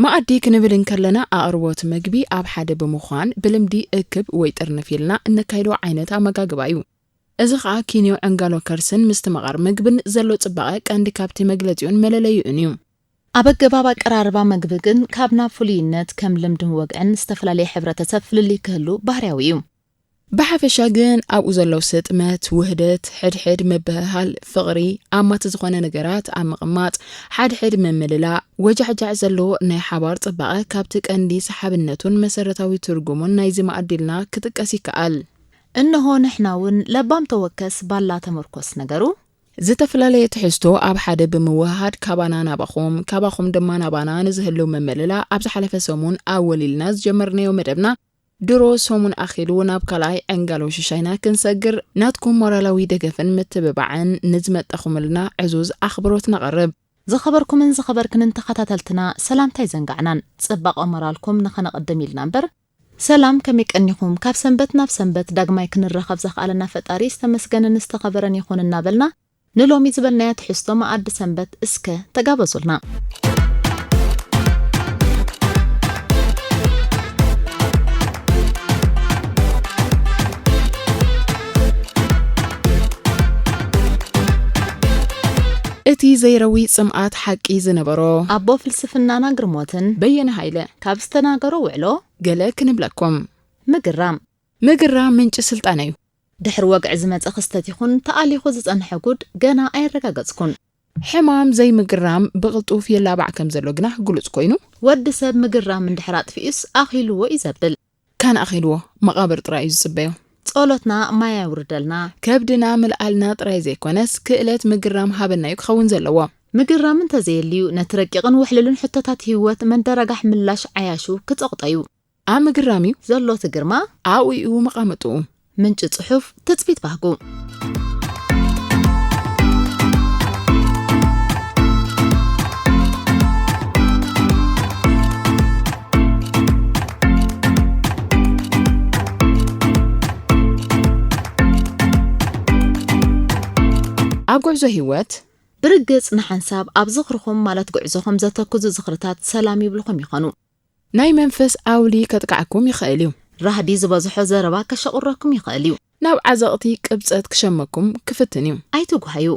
ማኣዲ ክንብል ከለና ኣቅርቦት መግቢ ኣብ ሓደ ብምዃን ብልምዲ እክብ ወይ ጥርነፊልና እንካይዶ ዓይነት ኣመጋግባ እዩ። እዚ ከዓ ኪንዮ ዕንጋሎ ከርስን ምስትመቃር ምግብን ዘሎ ጽባቐ ቀንዲ ካብቲ መግለጺኡን መለለዩን እዩ። ኣበገባባ ቀራርባ መግቢ ግን ካብና ፍሉይነት ከም ልምድን ወግዕን ዝተፈላለዩ ሕብረተሰብ ፍልልይ ክህሉ ባህርያዊ እዩ። ብሓፈሻ ግን ኣብኡ ዘለው ስጥመት ውህደት ሕድሕድ መበሃል ፍቕሪ ኣማት ዝኾነ ነገራት ኣብ ምቕማጥ ሓድሕድ መምልላ ወጃዕጃዕ ዘለዎ ናይ ሓባር ጽባቐ ካብቲ ቀንዲ ሰሓብነቱን መሰረታዊ ትርጉሙን ናይዚ ማኣዲልና ክትቀስ ይከኣል። እንሆ ንሕናውን ለባም ተወከስ ባላ ተመርኮስ ነገሩ ዝተፈላለዩ ትሕዝቶ ኣብ ሓደ ብምውሃድ ካባና ናባኹም ካባኹም ድማ ናባና ንዝህልው መምልላ ኣብ ዝሓለፈ ሰሙን ኣወሊልና ዝጀመርናዮ መደብና ድሮ ሰሙን ኣኺሉ ናብ ካልኣይ ዕንጋሎ ሽሻይና ክንሰግር ናትኩም ሞራላዊ ደገፍን ምትብባዕን ንዝመጠኹምልና ዕዙዝ ኣኽብሮት ነቐርብ። ዝኸበርኩምን ዝኸበርክንን ተኸታተልትና ሰላምታይ ዘንጋዕናን ጽባቐ ሞራልኩም ንኸነቐድም ኢልና እምበር ሰላም ከመይቀኒኹም ካብ ሰንበት ናብ ሰንበት ዳግማይ ክንረኸብ ዘኽኣለና ፈጣሪ ዝተመስገነን ዝተኸበረን ይኹን እናበልና ንሎሚ ዝበልናያ ትሕዝቶ ማኣዲ ሰንበት እስከ ተጋበዙልና። እቲ ዘይረዊ ጽምዓት ሓቂ ዝነበሮ ኣቦ ፍልስፍናና ግርሞትን በየነ ሃይለ ካብ ዝተናገሮ ውዕሎ ገለ ክንብለኩም። ምግራም ምንጭ ስልጣን እዩ። ድሕሪ ወግዕ ዝመጸ ክስተት ይኹን ተኣሊኹ ዝጸንሐ ጉድ ገና ኣይረጋገጽኩን። ሕማም ዘይምግራም ብቕልጡፍ የላባዕ ከም ዘሎ ግና ግሉጽ ኮይኑ ወዲ ሰብ ምግራም እንድሕር ኣጥፊኡስ ኣኺልዎ ይዘብል ካን ኣኺልዎ መቓብር ጥራይ እዩ ዝጽበዮ። ጸሎትና ማያ ይውርደልና ከብድና ምልኣልና ጥራይ ዘይኮነስ ክእለት ምግራም ሃበና እዩ ክኸውን ዘለዎ። ምግራም እንተዘየልዩ ነቲ ረቂቕን ውሕልልን ሕቶታት ህይወት መንደረጋሕ ምላሽ ዓያሹ ክጸቕጠዩ ኣብ ምግራም እዩ ዘሎ ትግርማ ኣውኡ መቓመጥኡ ምንጭ ጽሑፍ ትጽቢት ባህጉ ኣብ ጉዕዞ ህይወት ብርግጽ ንሓንሳብ ኣብ ዝኽርኹም ማለት ጉዕዞኹም ዘተክዙ ዝኽርታት ሰላም ይብልኹም ይኾኑ። ናይ መንፈስ ኣውሊ ከጥቃዕኩም ይኽእል እዩ። ራህዲ ዝበዝሖ ዘረባ ከሸቁረኩም ይኽእል እዩ። ናብ ዓዘቕቲ ቅብጸት ክሸመኩም ክፍትን እዩ። ኣይትጓሃዩ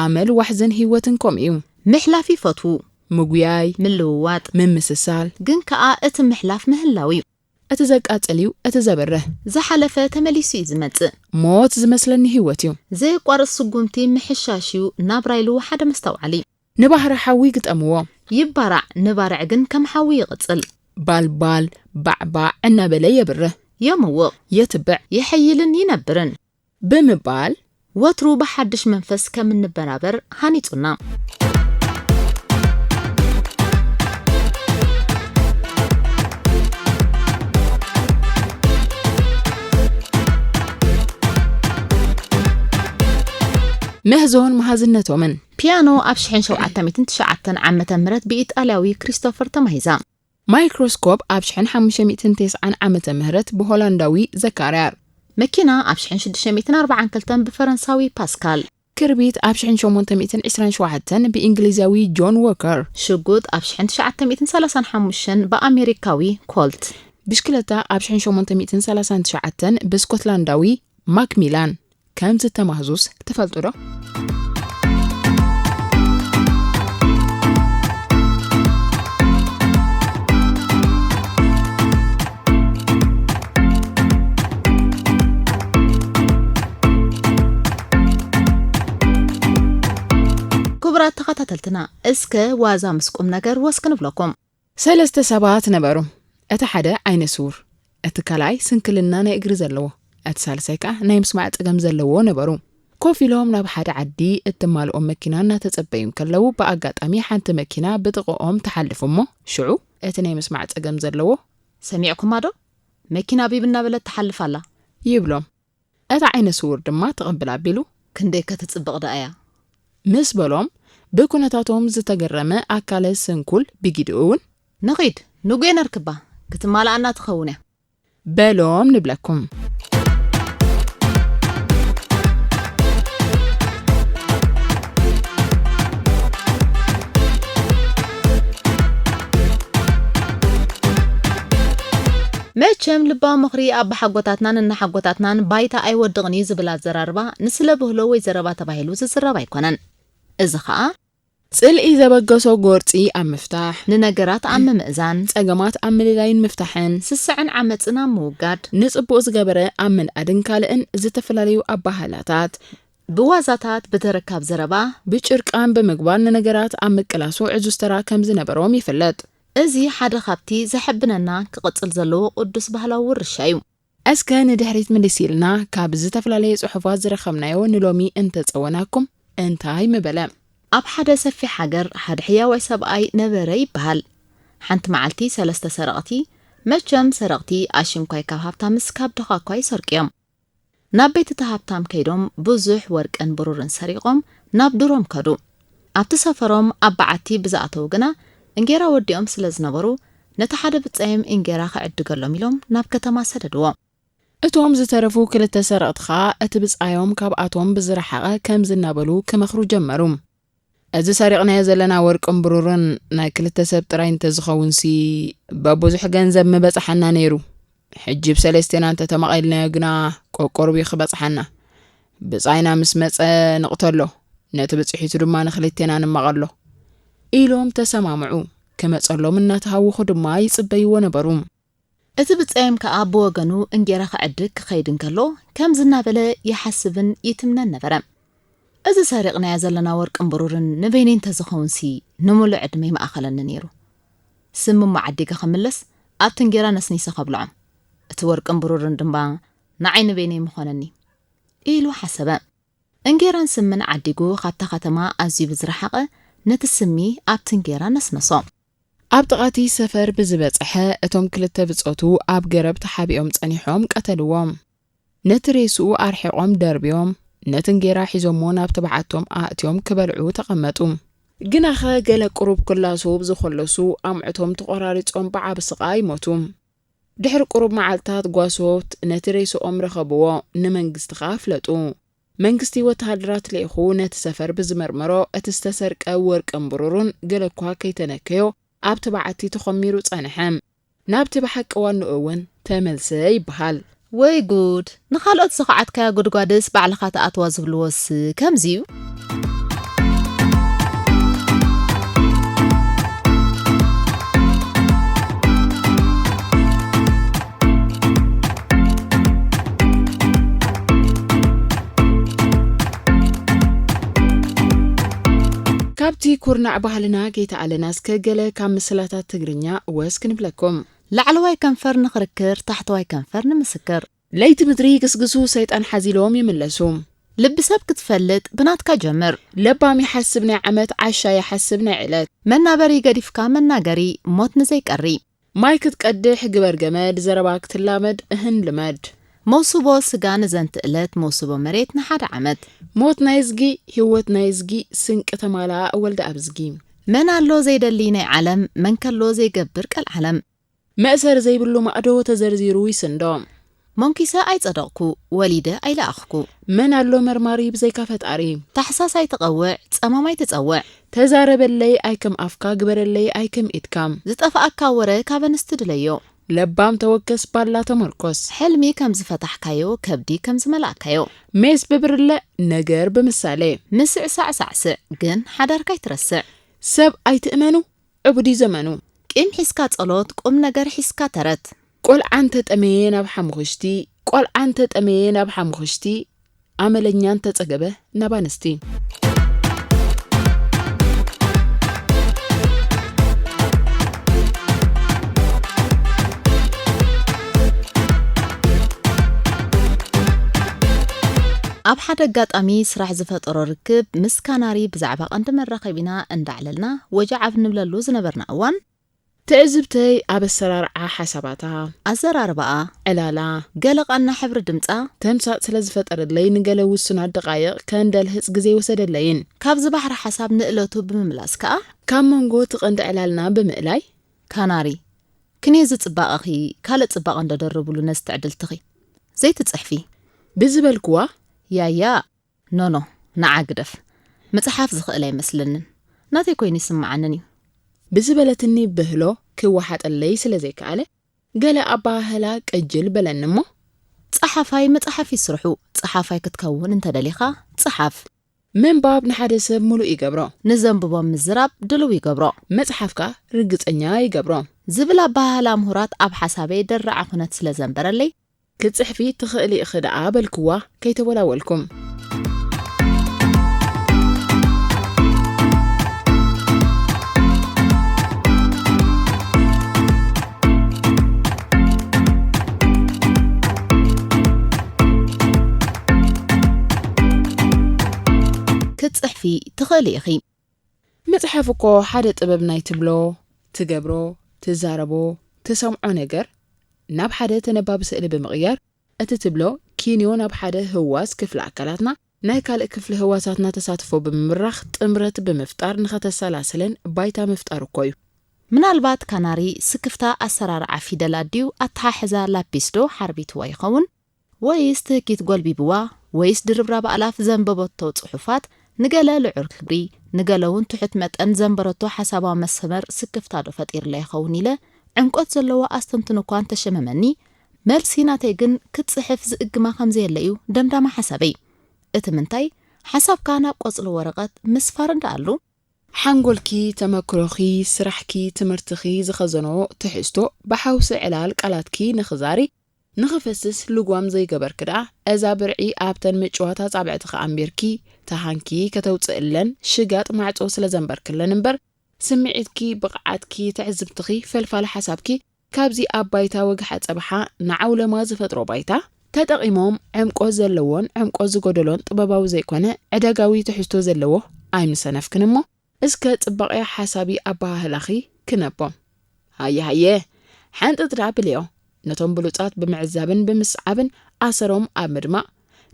ኣመል ዋሕዘን ህይወትን ከም እዩ። ምሕላፍ ይፈትዉ ምጉያይ ምልውዋጥ ምምስሳል ግን ከኣ እቲ ምሕላፍ ምህላው እዩ። እቲ ዘቃጽል እዩ እቲ ዘበርህ ዝሓለፈ ተመሊሱ እዩ ዝመጽእ ሞት ዝመስለኒ ህይወት እዩ። ዘይቋርጽ ስጉምቲ ምሕሻሽዩ ናብራይሉ ሓደ መስተውዓሊ ንባህሪ ሓዊ ግጠምዎ ይባራዕ ንባርዕ ግን ከም ሓዊ ይቕጽል ባልባል ባዕባዕ እናበለ የብርህ የምውቕ የትብዕ የሐይልን ይነብርን ብምባል ወትሩ በሓድሽ መንፈስ ከም እንበናበር ሃኒጹና መህዞን መሃዝነቶምን ፒያኖ ኣብ 1709 ዓመተ ምህረት ብኢጣልያዊ ክሪስቶፈር ተማሂዛ ማይክሮስኮፕ ኣብ 1590 ዓመተ ምህረት ብሆላንዳዊ ዘካርያር መኪና ኣብ 1642 ብፈረንሳዊ ፓስካል ክርቢት ኣብ 1827 ብእንግሊዛዊ ጆን ዎከር ሽጉጥ ኣብ 1935 ብኣሜሪካዊ ኮልት ብሽክለታ ኣብ 1839 ብስኮትላንዳዊ ማክሚላን ከም ዝተማህዙስ ተፈልጡ ዶ? ክቡራት ተኸታተልትና እስከ ዋዛ ምስቁም ነገር ወስክን ብለኩም ሰለስተ ሰባት ነበሩ። እቲ ሓደ ዓይነ ስውር፣ እቲ ካልኣይ ስንክልና ናይ እግሪ ዘለዎ፣ እቲ ሳልሳይ ከዓ ናይ ምስማዕ ጽገም ዘለዎ ነበሩ። ኮፍ ኢሎም ናብ ሓደ ዓዲ እትማልኦም መኪና እናተጸበዩ ከለዉ ብኣጋጣሚ ሓንቲ መኪና ብጥቕኦም ተሓልፉ እሞ ሽዑ እቲ ናይ ምስማዕ ጽገም ዘለዎ ሰሚዕኩም ዶ መኪና ቢብና በለ ተሓልፍ ኣላ ይብሎም። እቲ ዓይነ ስውር ድማ ተቐብል ኣቢሉ ክንደይ ከተጽብቕ ደኣያ ምስ በሎም ብኩነታቶም ዝተገረመ ኣካለ ስንኩል ብጊድኡውን ንኺድ ንጉየ ነርክባ ክትማልኣና ትኸውን እያ በሎም ንብለኩም። መቸም ልባ ምኽሪ ኣብ ሓጎታትናን እና ሓጎታትናን ባይታ ኣይወድቕኒ ዝብላት ዘራርባ ንስለ ብህሎ ወይ ዘረባ ተባሂሉ ዝዝረብ ኣይኮነን እዚ ኸኣ ጽልኢ ዘበገሶ ጎርጺ ኣብ ምፍታሕ ንነገራት ኣብ ምእዛን ጸገማት ኣብ ምልላይን ምፍታሕን ስስዕን ዓመጽን ኣብ ምውጋድ ንጽቡቕ ዝገበረ ኣብ ምንኣድን ካልእን ዝተፈላለዩ ኣባህላታት ብዋዛታት ብተረካብ ዘረባ ብጭርቃን ብምግባር ንነገራት ኣብ ምቅላሱ ዕዙዝተራ ከም ዝነበሮም ይፍለጥ እዚ ሓደ ካብቲ ዘሕብነና ክቕጽል ዘለዎ ቅዱስ ባህላዊ ውርሻ እዩ እስከ ንድሕሪት ምልስ ኢልና ካብ ዝተፈላለዩ ጽሑፋት ዝረኸብናዮ ንሎሚ እንተጸወናኩም እንታይ ምበለ ኣብ ሓደ ሰፊሕ ሃገር ሓደ ሕያዋይ ሰብኣይ ነበረ ይበሃል ሓንቲ መዓልቲ 3 ሰረቕቲ መቸም ሰረቕቲ ኣሽንኳይ ካብ ሃብታምስ ካብ ድኻኳይ ሰርቅዮም ናብ ቤት ሃብታም ከይዶም ብዙሕ ወርቅን ብሩርን ሰሪቆም ናብ ድሮም ከዱ ኣብቲ ሰፈሮም ኣብ በዓቲ ብዛእተው ግና እንጌራ ወዲኦም ስለ ዝነበሩ ነቲ ሓደ ብጻይም እንጌራ ከዕድገሎም ኢሎም ናብ ከተማ ሰደድዎ እቶም ዝተረፉ ክልተ ሰረቕትኻ እቲ ብጻዮም ካብኣቶም ብዝረሓቐ ከም ዝናበሉ ክመኽሩ ጀመሩ እዚ ሰሪቕናዮ ዘለና ወርቅን ብሩርን ናይ ክልተ ሰብ ጥራይ እንተዝኸውንሲ በብዙሕ ገንዘብ ምበጽሓና ነይሩ ሕጂ ብሰለስቴና እንተተመቒልናዮ ግና ቆቆርቢ ክበጽሓና ብጻይና ምስ መጸ ንቕተሎ ነቲ ብጽሒቱ ድማ ንኽልቴና ንመቐሎ ኢሎም ተሰማምዑ ከመጸሎም እናተሃውኹ ድማ ይጽበይዎ ነበሩ እቲ ብጻይም ከኣ ብወገኑ እንጌራ ከዕድግ ክኸይድ እንከሎ ከም ዝናበለ ይሓስብን ይትምነን ነበረ እዚ ሰሪቕናዮ ዘለና ወርቅን ብሩርን ንበይነይ እንተዝኸውንሲ ንሙሉዕ ዕድመይ ማእኸለኒ ነይሩ ስምሙ ዓዲገ ኸምለስ ኣብቲ እንጌራ ነስኒሰ ኸብልዖም እቲ ወርቅን ብሩርን ድማ ንዓይ ንበይነይ ምኾነኒ ኢሉ ሓሰበ እንጌራን ስምን ዓዲጉ ካብታ ከተማ ኣዝዩ ብዝረሓቐ ነቲ ስሚ ኣብቲ እንጌራ ነስነሶ ኣብ ጥቓቲ ሰፈር ብዝበጽሐ እቶም ክልተ ብጾቱ ኣብ ገረብ ተሓቢኦም ጸኒሖም ቀተልዎም ነቲ ሬስኡ ኣርሒቖም ደርብዮም ነቲ እንጌራ ሒዞሞ ናብ ተባዓቶም ኣእትዮም ክበልዑ ተቐመጡ ግናኸ ገለ ቁሩብ ክላሱ ብዝኸለሱ ኣምዕቶም ተቖራሪጾም ብዓብ ስቓይ ሞቱ ድሕሪ ቁሩብ መዓልታት ጓሶት ነቲ ሬስኦም ረኸብዎ ንመንግስቲ ኣፍለጡ መንግስቲ ወተሃደራት ለኢኹ ነቲ ሰፈር ብዝመርመሮ እቲ ዝተሰርቀ ወርቅን ብሩርን ገለ እኳ ከይተነከዮ ኣብ ተባዓቲ ተኸሚሩ ጸንሐ ናብቲ ብሓቂ ዋንኡ እውን ተመልሰ ይበሃል ወይ ጉድ ንኻልኦት ዝኸዓትካያ ጉድጓድስ ባዕልኻ ተኣትዋ ዝብልዎስ ከምዚ እዩ ካብቲ ኩርናዕ ባህልና ከይተኣለና እስከ ገለ ካብ ምስላታት ትግርኛ ወስ ክንብለኩም ላዕለዋይ ከንፈር ንኽርክር ታሕተዋይ ከንፈር ንምስክር ለይቲ ምድሪ ግስግሱ ሰይጣን ሓዚሎም ይምለሱ ልቢ ሰብ ክትፈልጥ ብናትካ ጀምር ለባም ይሓስብ ናይ ዓመት ዓሻ ይሓስብ ናይ ዕለት መናበሪ ገዲፍካ መናገሪ ሞት ንዘይቀሪ ማይ ክትቀድሕ ግበር ገመድ ዘረባ ክትላመድ እህን ልመድ መውስቦ ስጋ ንዘንቲ ዕለት መውስቦ መሬት ንሓደ ዓመት ሞት ናይ ዝጊ ህይወት ናይ ዝጊ ስንቅ ተማላ ወልደ ኣብዝጊ መን ኣሎ ዘይደሊ ናይ ዓለም መንከሎ ዘይገብር ቀል ዓለም መእሰር ዘይብሉ ማዕዶ ተዘርዚሩ ይስንዶ መንኪሰ ኣይጸደቕኩ ወሊደ ኣይለኣኽኩ መን ኣሎ መርማሪ ብዘይካ ፈጣሪ ታሕሳስ ኣይትቐውዕ ጸማማይ ትጸውዕ ተዛረበለይ ኣይከም ኣፍካ ግበረለይ ኣይከም ኢድካም ዝጠፍኣካ ወረ ካብ ኣንስቲ ድለዮ ለባም ተወከስ ባላ ተመርኮስ ሕልሚ ከም ዝፈታሕካዮ ከብዲ ከም ዝመላእካዮ ሜስ ብብርለ ነገር ብምሳሌ ምስዕ ሳዕሳዕስዕ ግን ሓዳርካ ይትረስዕ ሰብ ኣይትእመኑ ዕቡዲ ዘመኑ ቂም ሒስካ ጸሎት ቁም ነገር ሒስካ ተረት ቆልዓን ተጠመየ ናብ ሓሙኽሽቲ ቆልዓን ተጠመየ ናብ ሓሙኽሽቲ ኣመለኛን ተጸገበ ናብ ኣንስቲ ኣብ ሓደ ኣጋጣሚ ስራሕ ዝፈጠሮ ርክብ ምስ ካናሪ ብዛዕባ ቀንዲ መራኸቢና እንዳዕለልና ወጃዓብ ንብለሉ ዝነበርና እዋን ትዕዝብተይ ኣብ ኣሰራርዓ ሓሳባታ ኣዘራርባኣ ዕላላ ገለቓና ሕብሪ ድምፃ ተምሳጥ ስለ ዝፈጠረለይ ንገለ ውሱናት ደቓይቕ ከንደልህፅ ግዜ ወሰደለይን ካብ ዝባሕሪ ሓሳብ ንእለቱ ብምምላስ ከዓ ካብ መንጎ ትቐንዲ ዕላልና ብምእላይ ካናሪ ክንየ ዝጽባቐኺ ካልእ ጽባቐ እንደደርብሉ ነዝትዕድልትኺ ዘይትጽሕፊ ብዝበልክዋ ያያ ኖኖ ንዓግደፍ መጽሓፍ ዝኽእል ኣይመስለንን ናተይ ኮይኑ ይስምዓንን እዩ ብዝበለትኒ ብህሎ ክወሓጠለይ ስለ ዘይከኣለ قال أباهلا كجل بلنمو صحافاي مصحف يسرحو صحافاي كتكون انت دليخا صحاف من باب نحد سب ملو يقبرو نزنببو مزراب دلو يقبرو مصحفك رقصنيا يقبرو زبل أباهلا مهورات أب حسابي درع خنت سلا زنبرلي كتصحفي تخيلي إخداع بالكوا كي تولولكم كتصحفي تخيلي أخي مصحفكو حدا طبب ناي تبلو تقبرو تزاربو تسمعو نجر ناب حدا تنباب سئل بمغيار أتتبلو كينيو ناب حدا هواس كفل أكلاتنا ناي كالق كفل هواساتنا تساتفو بمرخ تمرت بمفتار نخت السلاسلن بايتا مفتارو كويو من البات كاناري سكفتا أسرار عفيدة ديو أتحاحزا لابيستو حربيت ويخون ويس تهكيت قلبي بوا ويس دربراب ألاف زنببوتو صحفات نقالا لعور كبري نقالون تحت متأن زنبرتو حسابا مسمر سكفتا دو فطير ليخوني له عنقوت زلوا أستنتنو كوان تشممني ملسينا تيقن كتصحف زقما خمزي الليو دمدام حسابي اتمنتاي حساب كان بقصل ورقات مسفارن دالو حنقولكي تمكروخي سرحكي تمرتخي زخزنو تحستو بحوس علال قالاتكي نخزاري نخفسس لقوام زي قبر كدا أزا برعي آبتن مجوهتا صابعتخ أمبيركي تهانكي كتوصئلن شقاط معطو سلزنبر كلن نمبر سمعتكي بقعاتكي تعزبتخي فلفال حسابكي كابزي آبايتا وقحات أبحا نعول ما زفترو بايتا تتقيموم عمقو زلوون عمقو زقودلون طباباو زيكونا عداقاوي تحستو زلوو آي مسانف كنمو اسكت بقيا حسابي أباهلاخي كنبو هاي حانت ترابليو نتوم بلوطات بمعزابن بمسعابن أسروم أمدما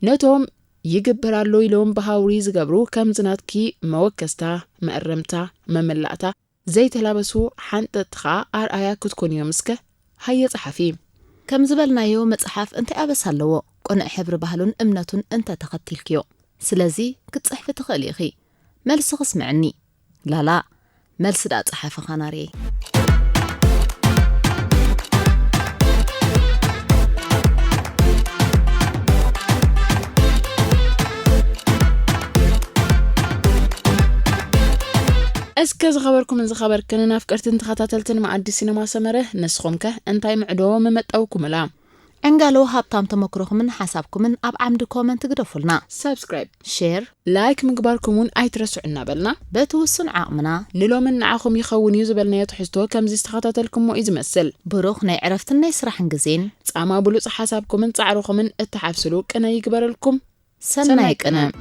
نتوم يقبرالو يلوم بهاوري زقبرو كم زناتكي موكستا مقرمتا مملأتا زي تلابسو حانت تخا آيا كتكون يومسك هاي صحفي كم زبلنا يوم مصحف انت أبس هلو قنع حبر بهلون امنتون انت تختلكيو سلازي كتصحف تخليخي ملس غسمعني لا ملس دا صحف خاناري اسكز خبركم من خبر كننا فكرتن تخاتلتن مع عدي سينما سمره نسخمكه انتاي معدو ممطاوكم لا انقالو هابتام تمكروخ من حسابكم من اب عمد كومنت قدفلنا سبسكرايب شير لايك مقباركمون اي ترسعنا بلنا بتوسن عقمنا نلو من نعاكم يخون يزبلنا يتحستو كم زي استخاتلكم مو يزمسل بروخ ناي عرفتنا يسرح نقزين صعما بلوص حسابكم من تعرخم من اتحافسلو كنا يقبر لكم سنايك انا